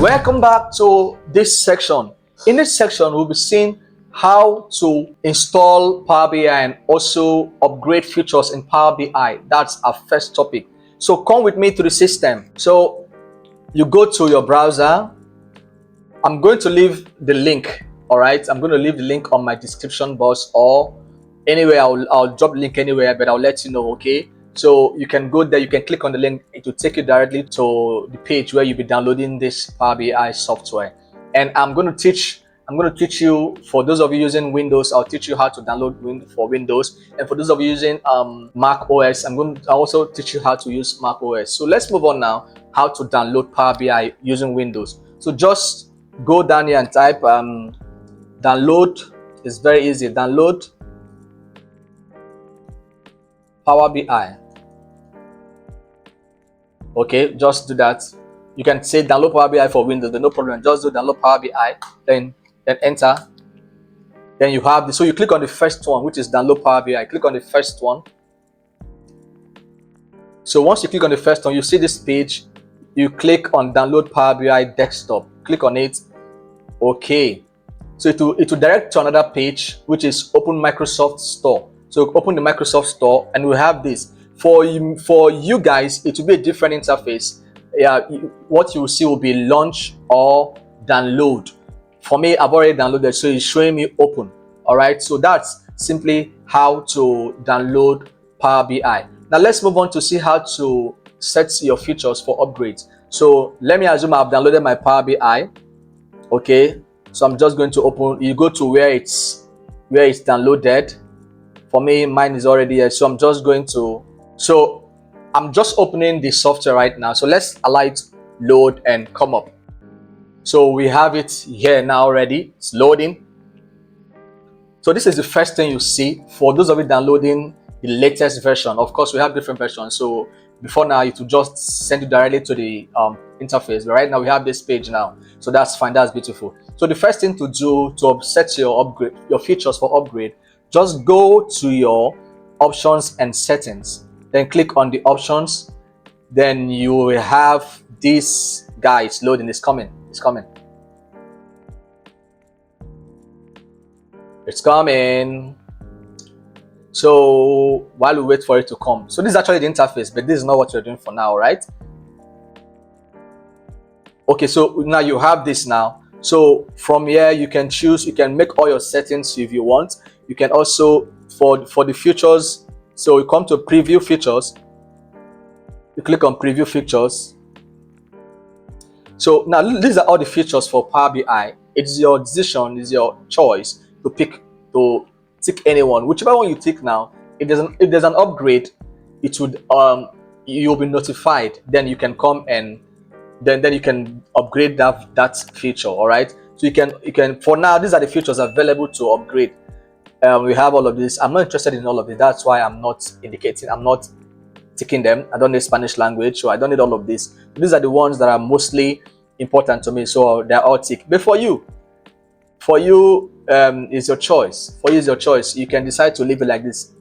Welcome back to this section. In this section, we'll be seeing how to install Power BI and also upgrade features in Power BI. That's our first topic. So come with me to the system. So you go to your browser. I'm going to leave the link. All right, I'm going to leave the link on my description box or anywhere. I'll drop the link anywhere, but I'll let you know. Okay. So you can go there, you can click on the link, it will take you directly to the page where you'll be downloading this Power BI software. And I'm going to teach you, for those of you using Windows, I'll teach you how to download for Windows. And for those of you using Mac OS, I'll also teach you how to use Mac OS. So let's move on now, how to download Power BI using Windows. So just go down here and type download. It's very easy. Download Power BI. Okay, just do that. You can say download Power BI for Windows, but no problem. Just do download Power BI, then enter. Then you have this. So you click on the first one, which is download Power BI. Click on the first one. So once you click on the first one, you see this page. You click on download Power BI desktop. Click on it. Okay. So it will direct to another page, which is open Microsoft Store. So open the Microsoft Store, and we have this. For you guys, it will be a different interface. What you will see will be launch or download. For me, I've already downloaded, so it's showing me open. All right, so that's simply how to download Power BI. Now let's move on to see how to set your features for upgrades. So let me assume I've downloaded my Power BI. Okay, so I'm just going to open. You go to where it's downloaded. For me, mine is already here, so I'm just going to. So I'm just opening the software right now. So let's allow it load and come up. So we have it here now already. It's loading. So this is the first thing you see for those of you downloading the latest version. Of course, we have different versions. So before now, it will just send you directly to the interface. But right now, we have this page now. So that's fine. That's beautiful. So the first thing to do to set your features for upgrade, just go to your options and settings. Then click on the options. Then you will have this guy. It's loading. It's coming. It's coming. It's coming. So while we wait for it to come. So this is actually the interface, but this is not what you're doing for now, right? Okay, so now you have this now. So from here, you can choose. You can make all your settings if you want. You can also, for the features, so you come to preview features. You click on preview features. So now these are all the features for Power BI. It's your decision, it's your choice to tick anyone. Whichever one you tick now, if there's an upgrade, it would you'll be notified. Then you can come and then you can upgrade that feature. All right. So you can for now, these are the features available to upgrade. We have all of this. I'm not interested in all of it. That's why I'm not indicating. I'm not ticking them. I don't need Spanish language, so I don't need all of this. These are the ones that are mostly important to me, so they're all ticked. But for you, is your choice. For you is your choice. You can decide to leave it like this.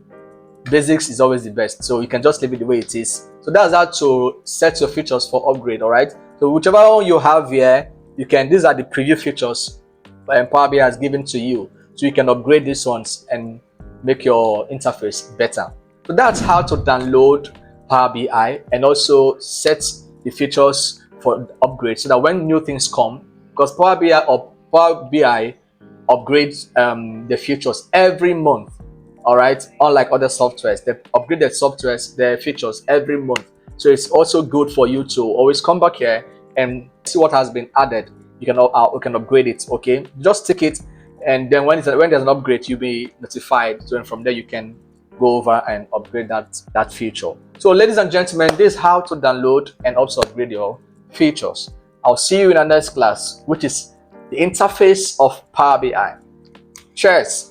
Basics is always the best, so you can just leave it the way it is. So that's how to set your features for upgrade. All right. So whichever one you have here, you can. These are the preview features Power BI has given to you. So you can upgrade these ones and make your interface better. So that's how to download Power BI and also set the features for upgrade so that when new things come, because Power BI upgrades the features every month. All right, unlike other softwares, they upgrade their softwares, their features every month. So it's also good for you to always come back here and see what has been added. You can upgrade it. Okay, just tick it. And then when there's an upgrade, you'll be notified. So from there, you can go over and upgrade that feature. So ladies and gentlemen, this is how to download and also upgrade your features. I'll see you in our next class, which is the interface of Power BI. Cheers.